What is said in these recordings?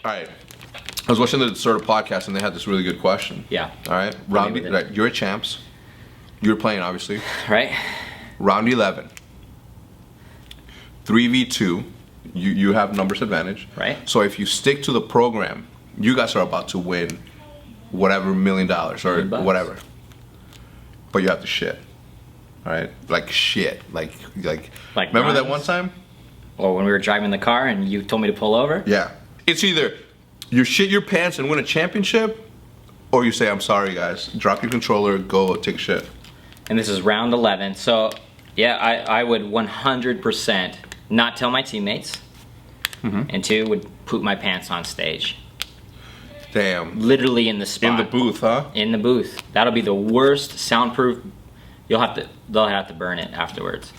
All right. I was watching the sort of podcast and they had this really good question. Yeah. All right. Right. You're a champs. You're playing, obviously. Right. Round 11. 3v2. You have numbers advantage. Right. So if you stick to the program, you guys are about to win whatever $1 million or whatever. But you have to shit. All right. Like shit. Like remember that one time? Or when we were driving the car and you told me to pull over? Yeah. It's either you shit your pants and win a championship, or you say, I'm sorry guys, drop your controller, go take a shit. And this is round 11. So yeah, I would 100% not tell my teammates. And 2, would poop my pants on stage. Damn. Literally in the spot. In the booth, huh? In the booth. That'll be the worst soundproof. They'll have to burn it afterwards.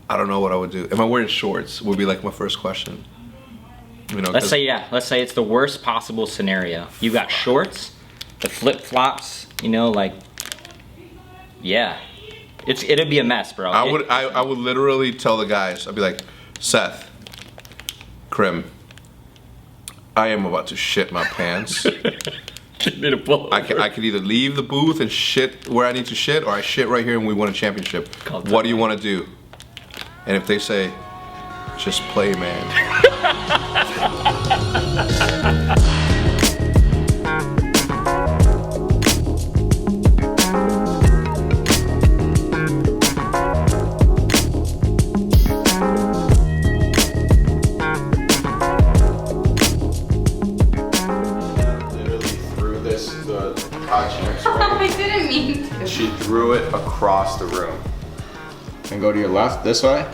I don't know what I would do. If I'm wearing shorts, would be like my first question. You know, let's say it's the worst possible scenario. You got shorts, the flip flops, you know, like, yeah, it'd be a mess, bro. I would literally tell the guys, I'd be like, Seth, Krim, I am about to shit my pants. I could either leave the booth and shit where I need to shit, or I shit right here and we win a championship. What do you want to do? And if they say, just play, man. I didn't mean to. She threw it across the room. And go to your left, this way.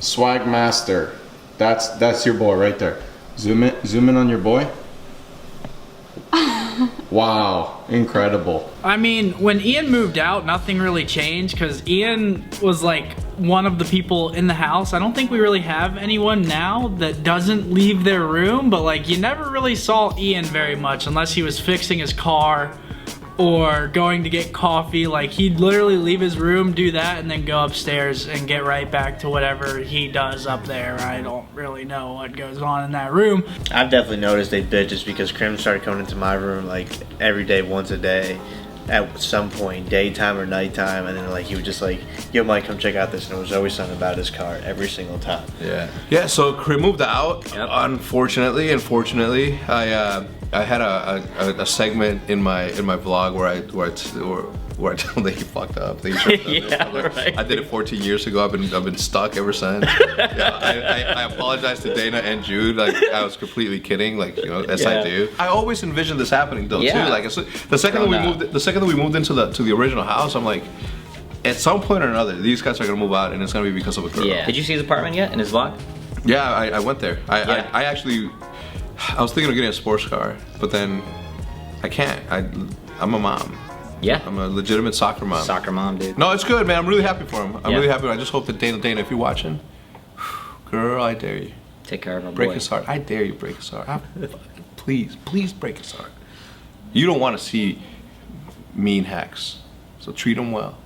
Swag Master. That's your boy right there. Zoom in on your boy. Wow, incredible. I mean, when Ian moved out, nothing really changed because Ian was like one of the people in the house. I don't think we really have anyone now that doesn't leave their room, but like you never really saw Ian very much unless he was fixing his car or going to get coffee. Like he'd literally leave his room, do that, and then go upstairs and get right back to whatever he does up there. I don't really know what goes on in that room. I've definitely noticed a bit just because Krim started coming into my room like every day, once a day at some point, daytime or nighttime, and then like he would just like, yo Mike, come check out this, and it was always something about his car every single time. Yeah, so Krim moved out. Yep. Unfortunately, I had a segment in my vlog where I tell that he fucked up. Right. I did it 14 years ago. I've been stuck ever since. I apologize to Dana and Jude. Like I was completely kidding. Like as I do. I always envisioned this happening though too. Like the second that we moved into the original house, I'm like, at some point or another, these guys are gonna move out, and it's gonna be because of a girl. Yeah. Did you see his apartment yet in his vlog? Yeah, I went there. I actually. I was thinking of getting a sports car, but then I can't. I'm a mom. Yeah. I'm a legitimate soccer mom. Soccer mom, dude. No, it's good, man. I'm really happy for him. I'm really happy. I just hope that Dana, if you're watching, girl, I dare you. Take care of my boy. Break his heart. I dare you break his heart. Please break his heart. You don't want to see mean hacks, so treat him well.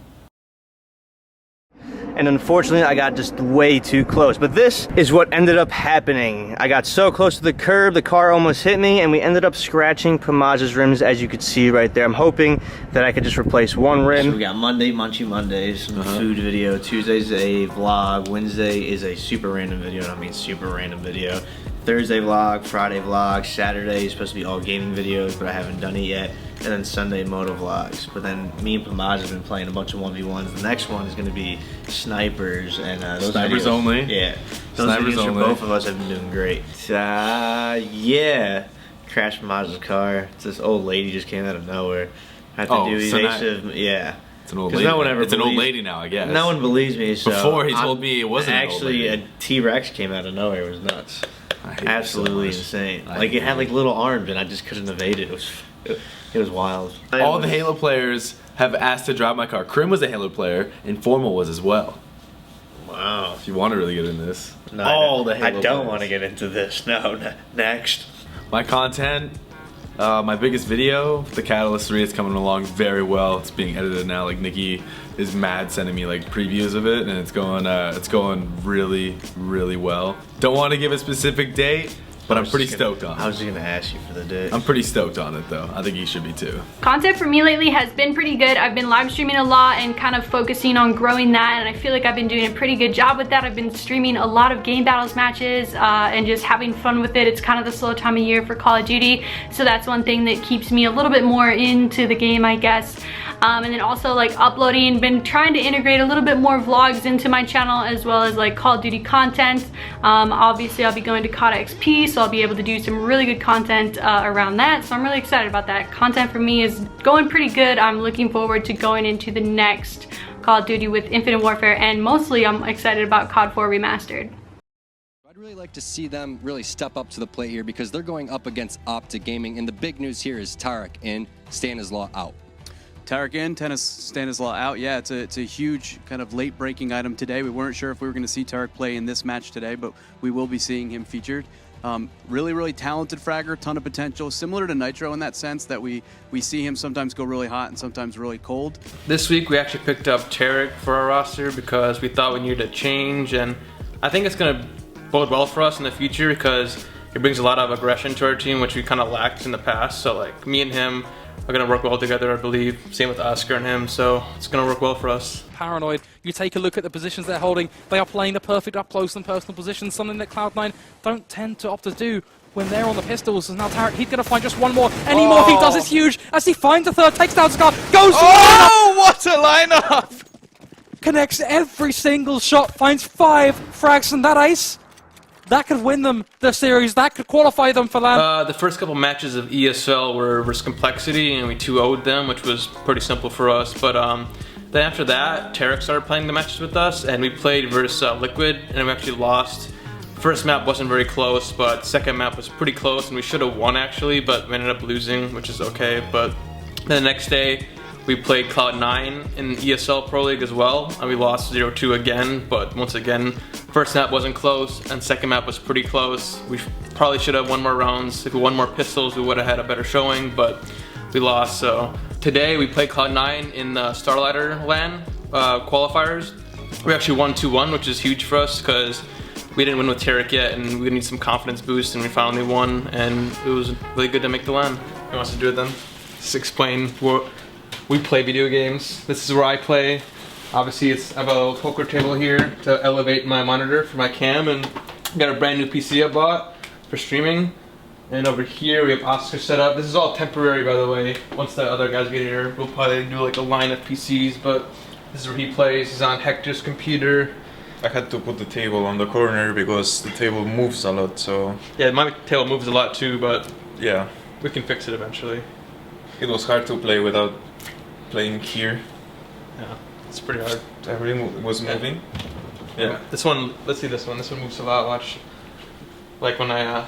And unfortunately I got just way too close, but this is what ended up happening. I got so close to the curb, the car almost hit me, and we ended up scratching Pamaj's rims, as you could see right there. I'm hoping that I could just replace one rim. So we got Monday, Munchie Mondays, some food video. Tuesday's a vlog. Wednesday is a super random video, and I mean super random video. Thursday vlog, Friday vlog, Saturday is supposed to be all gaming videos, but I haven't done it yet. And then Sunday moto vlogs. But then me and Pamaj have been playing a bunch of 1v1s. The next one is going to be snipers, and those snipers videos, only. Yeah, those snipers videos only. for both of us have been doing great. Yeah, crashed Pamaj's car. It's this old lady just came out of nowhere. I have to do evasive. Yeah. It's an old lady. No one ever it's an old lady now, I guess. No one believes me. So before he told me it wasn't actually an old lady. A T-Rex came out of nowhere. It was nuts. Absolutely insane. Like it had like little arms, and I just couldn't evade it. It was wild. All the Halo players have asked to drive my car. Krim was a Halo player, and Formal was as well. Wow. If you want to really get into this. No, I don't want to get into this. No, next. My content, my biggest video, the Catalyst 3, is coming along very well. It's being edited now. Like Nikki is mad sending me like previews of it, and it's going really, really well. Don't want to give a specific date, But I'm pretty stoked on I it. was just gonna ask you for the date. I'm pretty stoked on it though. I think you should be too. Content for me lately has been pretty good. I've been live streaming a lot and kind of focusing on growing that, and I feel like I've been doing a pretty good job with that. I've been streaming a lot of game battles matches and just having fun with it. It's kind of the slow time of year for Call of Duty, so that's one thing that keeps me a little bit more into the game, I guess. And then also like uploading, been trying to integrate a little bit more vlogs into my channel as well as like Call of Duty content. Obviously I'll be going to COD XP, so I'll be able to do some really good content around that, so I'm really excited about that. Content for me is going pretty good. I'm looking forward to going into the next Call of Duty with Infinite Warfare, and mostly I'm excited about COD 4 Remastered. I'd really like to see them really step up to the plate here because they're going up against OpTic Gaming, and the big news here is Tarek in, Stanislaw out. Tarek in, Stanislaw out. Yeah, it's a huge kind of late-breaking item today. We weren't sure if we were going to see Tarek play in this match today, but we will be seeing him featured. Really, really talented fragger, ton of potential, similar to Nitro in that sense that we see him sometimes go really hot and sometimes really cold. This week we actually picked up Tarek for our roster because we thought we needed a change, and I think it's going to bode well for us in the future because it brings a lot of aggression to our team, which we kind of lacked in the past. So like me and him are going to work well together, I believe. Same with Oscar and him, so it's going to work well for us. Paranoid, you take a look at the positions they're holding. They are playing the perfect up close and personal position, something that Cloud9 don't tend to opt to do when they're on the pistols. And now Tarek, he's going to find just one more. Any more he does is huge as he finds a third, takes down Scar, goes for what a lineup! connects every single shot, finds 5 frags, and that ace, that could win them the series, that could qualify them for LAN. The first couple matches of ESL were versus Complexity, and we 2-0'd them, which was pretty simple for us. But then after that, Tarek started playing the matches with us, and we played versus Liquid, and we actually lost. First map wasn't very close, but second map was pretty close, and we should have won actually, but we ended up losing, which is okay. But then the next day, we played Cloud9 in ESL Pro League as well, and we lost 0-2 again, but once again, first map wasn't close, and second map was pretty close. We probably should have won more rounds. If we won more pistols, we would have had a better showing, but we lost. So today, we played Cloud9 in the Starlighter LAN qualifiers. We actually won 2-1, which is huge for us, because we didn't win with Tarek yet, and we need some confidence boost, and we finally won, and it was really good to make the LAN. Who wants to do it then? Just explain what we play video games. This is where I play. Obviously, I have a little poker table here to elevate my monitor for my cam, and got a brand new PC I bought for streaming. And over here we have Oscar set up. This is all temporary, by the way. Once the other guys get here, we'll probably do like a line of PCs, but this is where he plays. He's on Hector's computer. I had to put the table on the corner because the table moves a lot, so... Yeah, my table moves a lot too, but yeah, we can fix it eventually. It was hard to play without playing here. Yeah, it's pretty hard. Everything was moving. Yeah. This one, let's see this one. This one moves a lot, watch. Like when I,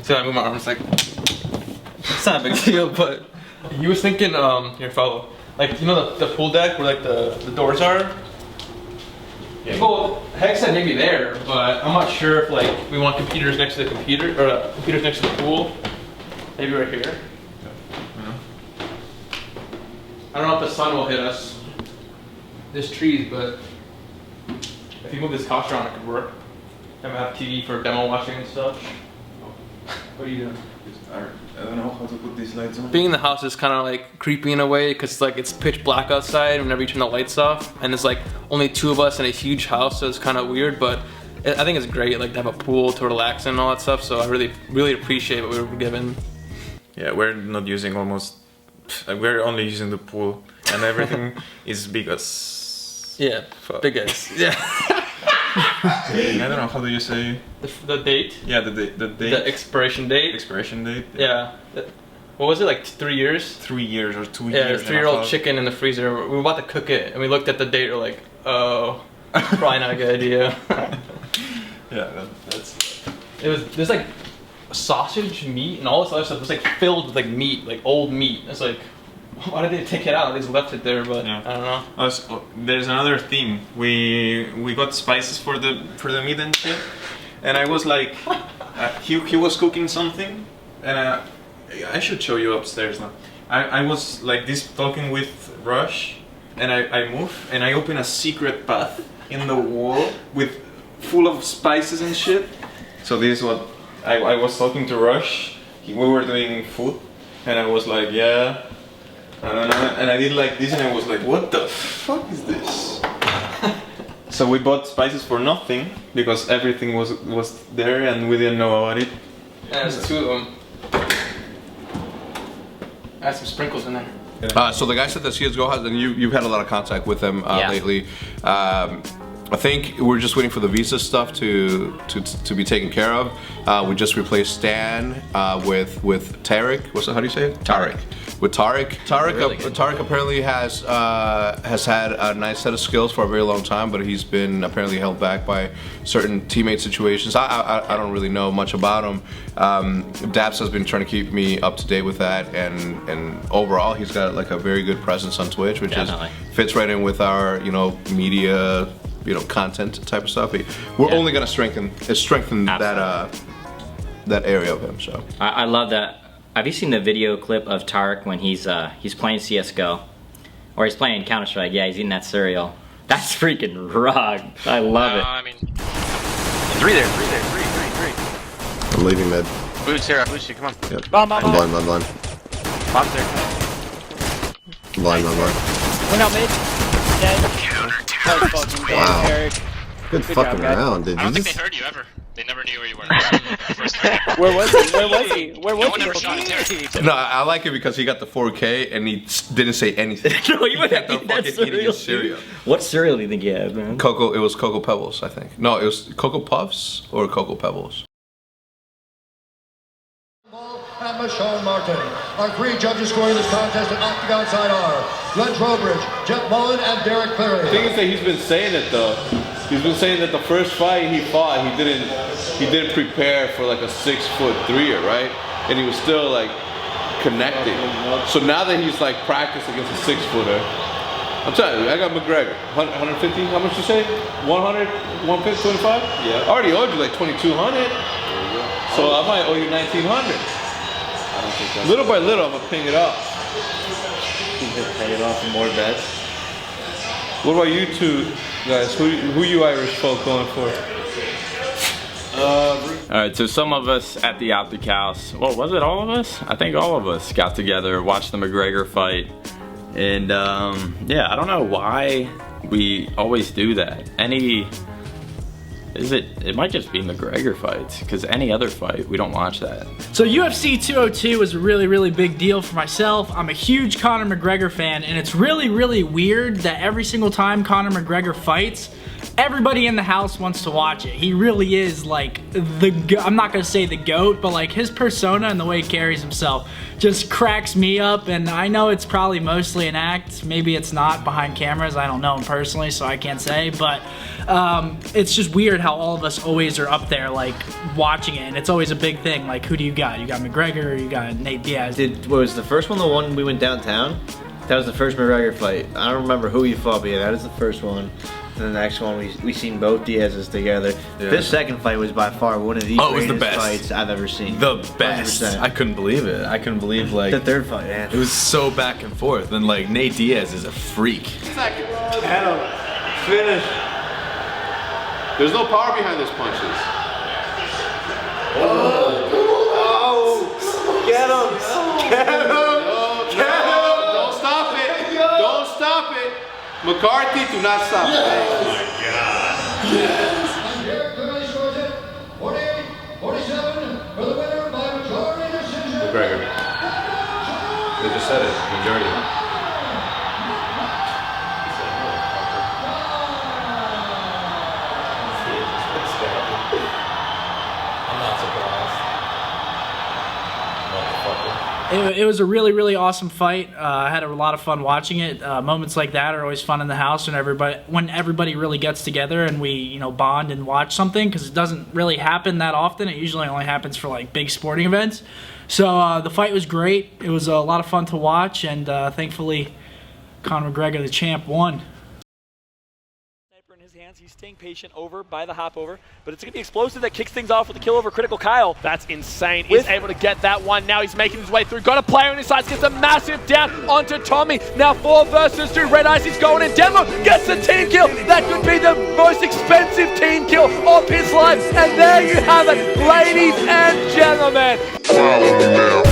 see how I move my arms, like, it's not a big deal, but he was thinking, here, follow. Like, you know the pool deck where like the doors are? Yeah. Well, Hex said maybe there, but I'm not sure if like we want computers next to the computer, or computers next to the pool. Maybe right here. Yeah. I don't know if the sun will hit us. There's trees, but if you move this couch around, it could work. I have TV for demo watching and stuff. What are you doing? I don't know how to put these lights on. Being in the house is kind of like creepy in a way, because like it's pitch black outside whenever you turn the lights off, and there's like only 2 of us in a huge house, so it's kind of weird. But I think it's great, like to have a pool to relax in and all that stuff. So I really appreciate what we were given. Yeah, we're not using almost. We're only using the pool, and everything is big as. Yeah, big as. Yeah. I don't know, how do you say? The date? Yeah, the date. The expiration date? Expiration date. Yeah. What was it, like 3 years? 3 years or 2 years. Yeah, 3-year-old chicken in the freezer. We were about to cook it, and we looked at the date, we're like, oh, probably not a good idea. Yeah, there's like sausage, meat, and all this other stuff. It was like filled with like meat, like old meat. It's like, why did they take it out? They just left it there, but yeah. I don't know. There's another thing. We got spices for the meat and shit, and I was like, he was cooking something, and I should show you upstairs now. I was like this talking with Rush, and I move and I open a secret path in the wall with full of spices and shit. So this is what I was talking to Rush. We were doing food, and I was like, yeah, I don't know. And I did like this, and I was like, what the fuck is this? So we bought spices for nothing because everything was there, and we didn't know about it. There's 2 of them. Add some sprinkles in there. So the guy said that CSGO has, and you've had a lot of contact with him lately. I think we're just waiting for the visa stuff to be taken care of. We just replaced Stan with Tarek. How do you say it? Tarek. With Tarek. Tarek apparently has had a nice set of skills for a very long time, but he's been apparently held back by certain teammate situations. I don't really know much about him. Daps has been trying to keep me up to date with that, and overall he's got like a very good presence on Twitch, which fits right in with our media content type of stuff. We're only gonna strengthen that area of him. So I love that. Have you seen the video clip of Tarek when he's playing CSGO? Or he's playing Counter-Strike? Yeah, he's eating that cereal. That's freaking rock. I love it. I mean, 3 there. I'm leaving mid. Boots here, come on. Yep. Bomb. Blind. Bomb's there. Blind. Went out mid. Dead. Wow. Eric. Good fucking job, round, dude. I don't think they heard you ever. They never knew where you were. Where was he? Where was one he? ever shot at Terry. no, I like it because he got the 4K and he didn't say anything. No, he kept on fucking eating his cereal. What cereal do you think he had, man? It was Cocoa Pebbles, I think. No, it was Cocoa Puffs or Cocoa Pebbles. And Michelle Martin. Our 3 judges scoring this contest at Octagon side are Glenn Trowbridge, Jeff Mullen, and Derek Cleary. The thing is that he's been saying it though. He's been saying that the first fight he fought, he didn't prepare for like a 6'3", right? And he was still like connecting. So now that he's like practiced against a 6-footer, I'm telling you, I got McGregor, 150. How much you say? 100, 150, 25? Yeah. I already owed you like 2,200. So I might owe you 1,900. Little by little, I'm gonna ping it up. Pay it off for more bets. What about you two guys? Who you Irish folk going for? Alright, so some of us at the OpTic house, well, was it all of us? I think all of us got together, watched the McGregor fight, and yeah, I don't know why we always do that. It might just be McGregor fights, because any other fight, we don't watch that. So UFC 202 was a really, really big deal for myself. I'm a huge Conor McGregor fan, and it's really, really weird that every single time Conor McGregor fights, everybody in the house wants to watch it. He really is like I'm not gonna say the GOAT, but like his persona and the way he carries himself just cracks me up. And I know it's probably mostly an act. Maybe it's not behind cameras. I don't know him personally, so I can't say. But it's just weird how all of us always are up there like watching it, and it's always a big thing. Like, who do you got? You got McGregor, or you got Nate Diaz? What was the first one? The one we went downtown? That was the first McGregor fight. I don't remember who you fought, but yeah, that was the first one. And the next one, we seen both Diaz's together. Yeah. This second fight was by far one of the greatest fights I've ever seen. The best. 100%. I couldn't believe it. I couldn't believe like the third fight. Man. It was so back and forth, and like Nate Diaz is a freak. Second. Adam, finish. There's no power behind those punches. Oh! Get him! Get him! Don't stop it! Don't stop it! McCarthy, do not stop it. Oh my God. Yes. Here clearly scores it. 48-47 for the winner by majority decision. McGregor. They just said it. Majority. I'm not surprised. Motherfucker. It was a really, really awesome fight. I had a lot of fun watching it. Moments like that are always fun in the house when everybody really gets together and we, bond and watch something, because it doesn't really happen that often. It usually only happens for like big sporting events. So the fight was great. It was a lot of fun to watch, and thankfully, Conor McGregor, the champ, won. hands. He's staying patient over by the hop over, but it's going to be explosive that kicks things off with the kill over critical Kyle. That's insane. He's able to get that one. Now he's making his way through. Got a player on his side. Gets a massive down onto Tommy. Now 4 versus 2. Red Ice is going in. Demo gets the team kill. That could be the most expensive team kill of his life. And there you have it, ladies and gentlemen. Follow me now.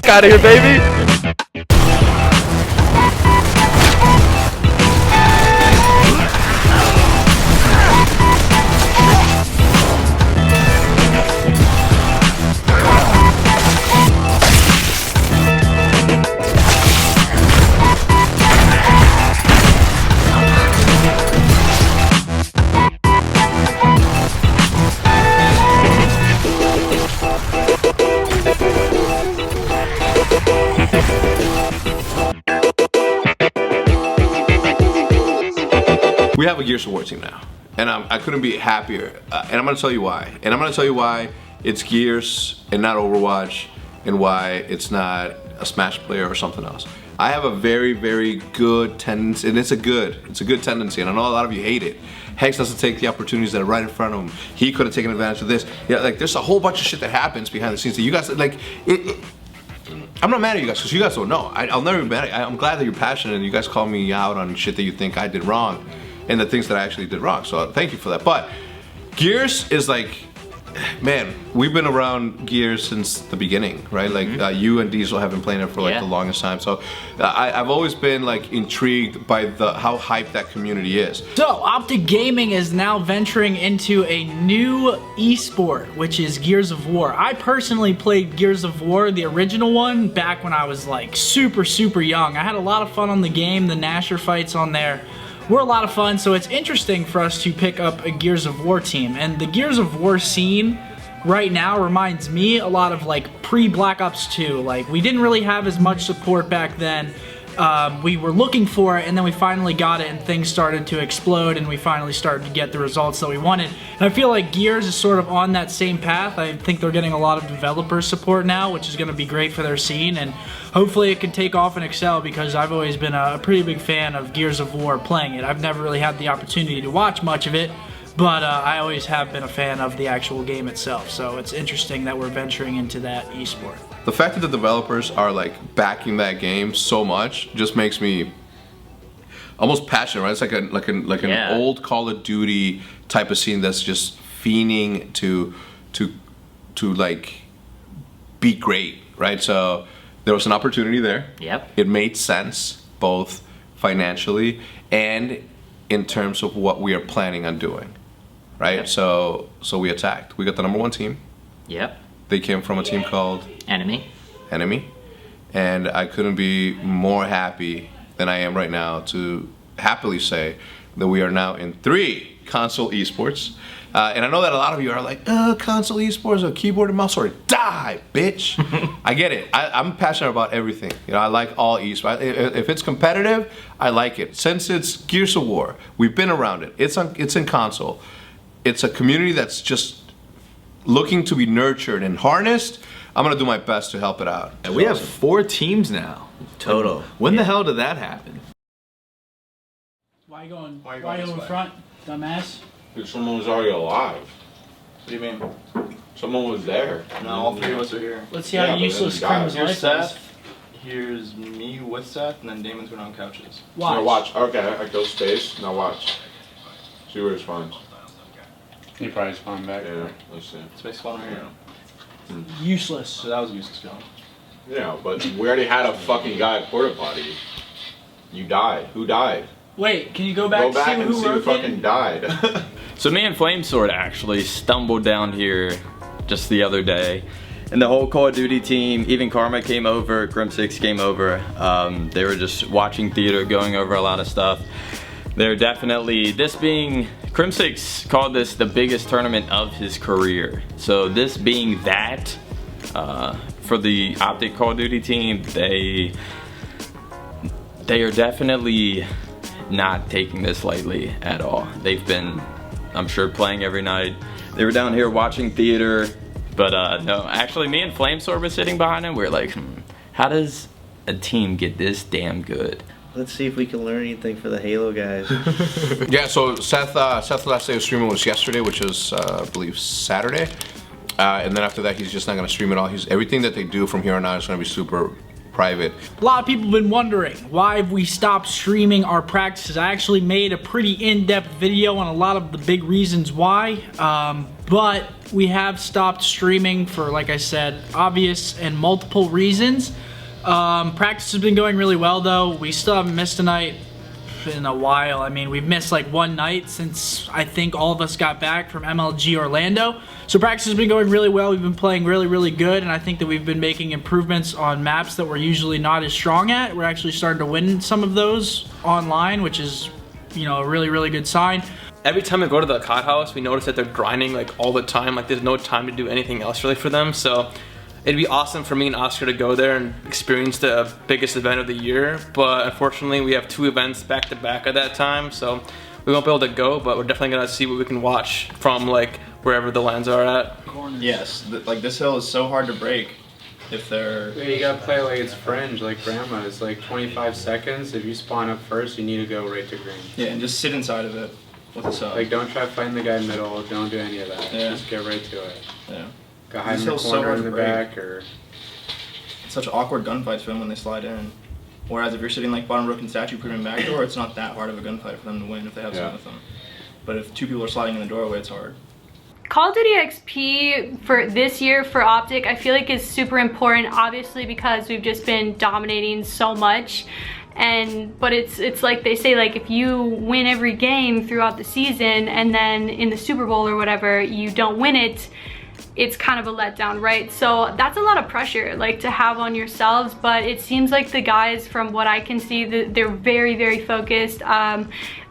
Out of here, baby. We have a Gears of War team now, and I couldn't be happier. And I'm gonna tell you why. And I'm gonna tell you why it's Gears and not Overwatch, and why it's not a Smash player or something else. I have a very, very good tendency, and it's a good tendency, and I know a lot of you hate it. Hex doesn't take the opportunities that are right in front of him. He could have taken advantage of this. Yeah, like there's a whole bunch of shit that happens behind the scenes that you guys like. I'm not mad at you guys because you guys don't know. I'll never be mad. I'm glad that you're passionate and you guys call me out on shit that you think I did wrong, and the things that I actually did wrong. So thank you for that. But Gears is like, man, we've been around Gears since the beginning, right? Like you and Diesel have been playing it for like the longest time. So I've always been like intrigued by how hyped that community is. So OpTic Gaming is now venturing into a new esport, which is Gears of War. I personally played Gears of War, the original one, back when I was like super young. I had a lot of fun on the game. The Nasher fights on there were a lot of fun, so it's interesting for us to pick up a Gears of War team. And the Gears of War scene right now reminds me a lot of like pre-Black Ops 2. Like, we didn't really have as much support back then. We were looking for it, and then we finally got it, and things started to explode, and we finally started to get the results that we wanted. And I feel like Gears is sort of on that same path. I think they're getting a lot of developer support now, which is going to be great for their scene, and hopefully it can take off and excel, because I've always been a pretty big fan of Gears of War playing it. I've never really had the opportunity to watch much of it, but I always have been a fan of the actual game itself, so it's interesting that we're venturing into that esport. The fact that the developers are like backing that game so much just makes me almost passionate, right? It's like an old Call of Duty type of scene that's just fiending to like be great, right? So there was an opportunity there. Yep. It made sense both financially and in terms of what we are planning on doing, right? Yep. So we attacked. We got the #1 team. Yep. They came from a team called Enemy. And I couldn't be more happy than I am right now to happily say that we are now in 3 console esports. And I know that a lot of you are like, console esports, a keyboard and mouse, or die, bitch. I get it. I'm passionate about everything. You know, I like all esports. If it's competitive, I like it. Since it's Gears of War, we've been around it. It's in console. It's a community that's just looking to be nurtured and harnessed. I'm gonna do my best to help it out. And we have 4 teams now total. When the hell did that happen? Why you going in front, dumbass? Because someone was already alive. What do you mean? Someone was there. No, all 3 of us are here. Let's see how useless Krim's Here's life Seth. is. Here's me with Seth, and then Damon's been on couches. Now watch. Okay, I kill space. Now watch. See where it spawns. He probably spawned back. Yeah, let's see. Space spawn right here. Useless. So that was a useless kill. Yeah, but we already had a fucking guy at porta potty. You died. Who died? Wait, can you go back, Go back to see and who see who rotated? fucking died. So me and Flamesword actually stumbled down here just the other day. And the whole Call of Duty team, even Karma came over, Grim6 came over. They were just watching theater, going over a lot of stuff. They're definitely, this being, Crim6 called this the biggest tournament of his career. So this being that, for the OpTic Call of Duty team, they are definitely not taking this lightly at all. They've been, I'm sure, playing every night. They were down here watching theater, but no, actually me and Flamesword were sitting behind him. We were like, how does a team get this damn good? Let's see if we can learn anything for the Halo guys. Yeah, so Seth's last day of streaming was yesterday, which was, I believe, Saturday. And then after that, he's just not gonna stream at all. Everything that they do from here on out is gonna be super private. A lot of people have been wondering why have we stopped streaming our practices. I actually made a pretty in-depth video on a lot of the big reasons why, but we have stopped streaming for, like I said, obvious and multiple reasons. Practice has been going really well though. We still haven't missed a night in a while. I mean, we've missed like one night since I think all of us got back from MLG Orlando. So practice has been going really well. We've been playing really, really good, and I think that we've been making improvements on maps that we're usually not as strong at. We're actually starting to win some of those online, which is, you know, a really, really good sign. Every time we go to the COD house, we notice that they're grinding like all the time. Like there's no time to do anything else really for them. So it'd be awesome for me and Oscar to go there and experience the biggest event of the year. But unfortunately, we have 2 events back to back at that time. So we won't be able to go, but we're definitely gonna see what we can watch from like wherever the lands are at. Yes, like this hill is so hard to break if they're... Yeah, you gotta play like it's fringe, like grandma. It's like 25 seconds. If you spawn up first, you need to go right to green. Yeah, and just sit inside of it with a sub. Like don't try fighting the guy middle, don't do any of that. Yeah. Just get right to it. Yeah. Go hide in the corner in the back or... It's such awkward gunfights for them when they slide in. Whereas if you're sitting like bottom broken statue proving backdoor, it's not that hard of a gunfight for them to win if they have someone with them. But if 2 people are sliding in the doorway, it's hard. Call of Duty XP for this year for OpTic, I feel like is super important, obviously because we've just been dominating so much. But it's like they say, like if you win every game throughout the season and then in the Super Bowl or whatever you don't win it, it's kind of a letdown, right? So that's a lot of pressure like to have on yourselves, but it seems like the guys, from what I can see, they're very, very focused.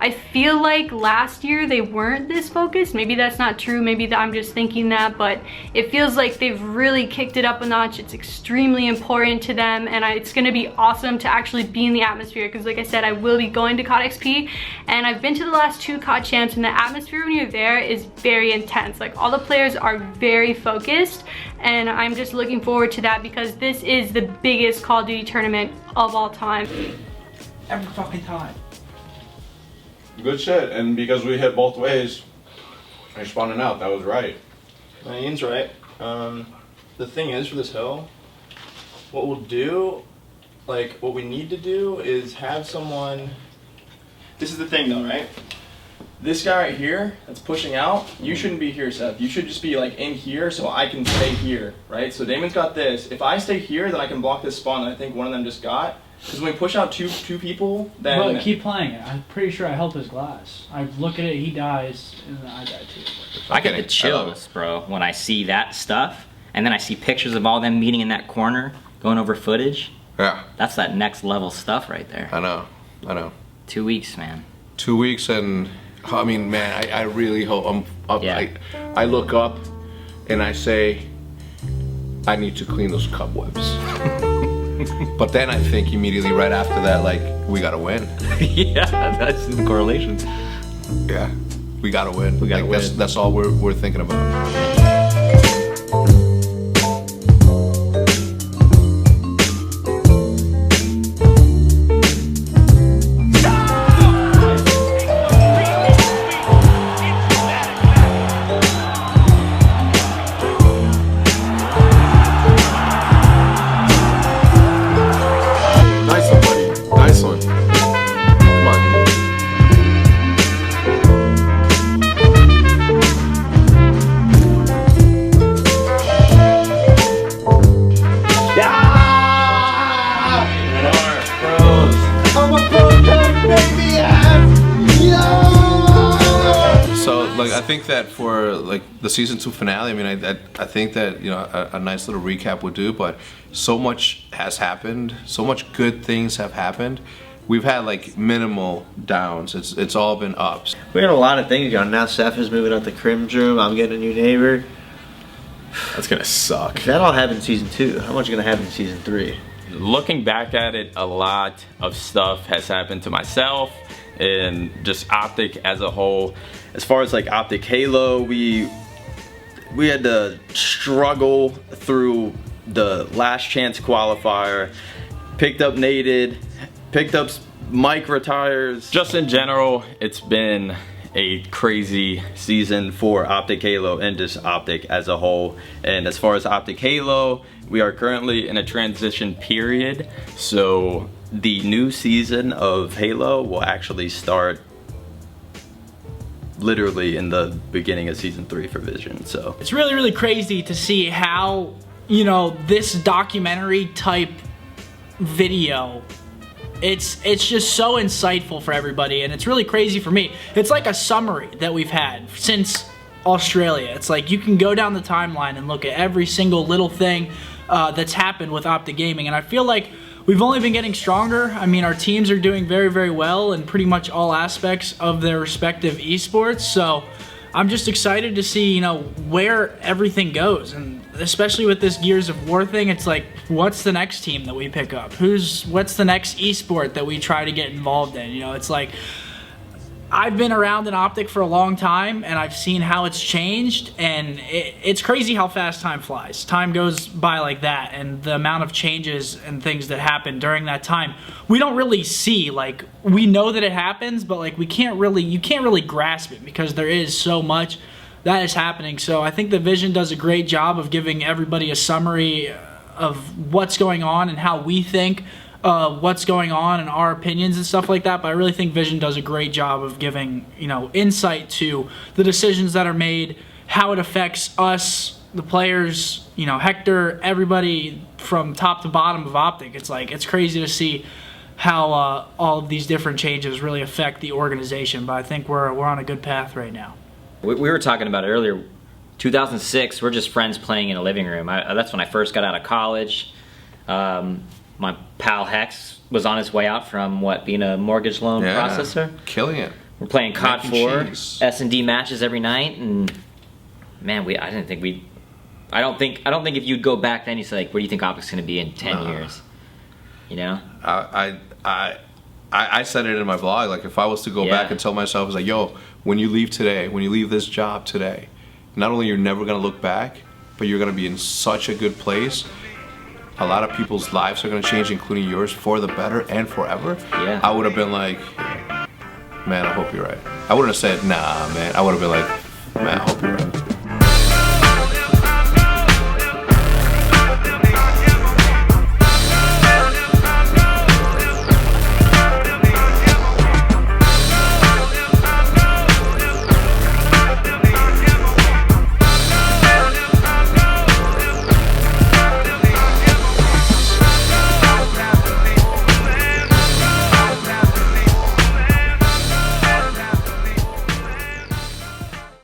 I feel like last year they weren't this focused. Maybe that's not true, maybe I'm just thinking that, but it feels like they've really kicked it up a notch. It's extremely important to them, and it's gonna be awesome to actually be in the atmosphere, because like I said, I will be going to COD XP, and I've been to the last 2 COD champs, and the atmosphere when you're there is very intense. Like all the players are very focused, and I'm just looking forward to that because this is the biggest Call of Duty tournament of all time. Every fucking time. Good shit, and because we hit both ways, I spawning out, that was right. Ian's right. The thing is for this hill, what we'll do, like what we need to do is have someone, this is the thing though, right? This guy right here that's pushing out, you shouldn't be here, Seth. You should just be like in here so I can stay here, right? So Damon's got this. If I stay here, then I can block this spawn that I think one of them just got. Because when we push out two people, then... But keep playing it. I'm pretty sure I help his glass. I look at it, he dies, and then I die too. I get the chills, bro, when I see that stuff, and then I see pictures of all them meeting in that corner, going over footage. Yeah. That's that next level stuff right there. I know, I know. 2 weeks, man. 2 weeks, and I mean, man, I really hope I look up and I say, I need to clean those cobwebs. But then I think immediately right after that, like, we gotta win. Yeah, that's the correlation. Yeah, we gotta win. We gotta win. That's all we're thinking about. I think that for like the season 2 finale, I mean, I think that, you know, a nice little recap would do, but so much has happened, so much good things have happened. We've had like minimal downs. It's all been ups. We got a lot of things going. Now Seth is moving out the Crim's room. I'm getting a new neighbor. That's gonna suck. If that all happened in season 2, how much is gonna happen in season 3? Looking back at it, a lot of stuff has happened to myself and just OpTic as a whole. As far as like OpTic Halo, we we had to struggle through the last chance qualifier, picked up Nated, picked up micro tires. Just in general, it's been a crazy season for OpTic Halo and just OpTic as a whole. And as far as OpTic Halo, we are currently in a transition period. So the new season of Halo will actually start literally in the beginning of season 3 for Vision. So it's really, really crazy to see how, you know, this documentary type video, it's just so insightful for everybody, and it's really crazy for me. It's like a summary that we've had since Australia. It's like you can go down the timeline and look at every single little thing that's happened with OpTic Gaming, and I feel like we've only been getting stronger. I mean, our teams are doing very, very well in pretty much all aspects of their respective esports, so I'm just excited to see, you know, where everything goes. And especially with this Gears of War thing, it's like, what's the next team that we pick up? What's the next esport that we try to get involved in? You know, it's like, I've been around in OpTic for a long time, and I've seen how it's changed, and it's crazy how fast time flies. Time goes by like that, and the amount of changes and things that happen during that time, we don't really see. Like, we know that it happens, but like you can't really grasp it because there is so much that is happening. So I think the Vision does a great job of giving everybody a summary of what's going on and how we think what's going on and our opinions and stuff like that, but I really think Vision does a great job of giving, you know, insight to the decisions that are made, how it affects us, the players, you know, Hector, everybody from top to bottom of OpTic. It's like, it's crazy to see how all of these different changes really affect the organization, but I think we're on a good path right now. We were talking about it earlier. 2006, we're just friends playing in a living room. That's when I first got out of college. My pal Hex was on his way out from being a mortgage loan processor. Killing it. We're playing COD 4, S&D matches every night, and man, I don't think if you'd go back then, you'd say, like, where do you think OpTic's gonna be in 10 years? You know? I said it in my blog, like, if I was to go back and tell myself, I was like, yo, when you leave today, when you leave this job today, not only you're never gonna look back, but you're gonna be in such a good place. A lot of people's lives are gonna change, including yours, for the better and forever. Yeah. I would have been like, man, I hope you're right. I wouldn't have said, nah, man. I would have been like, man, I hope you're right.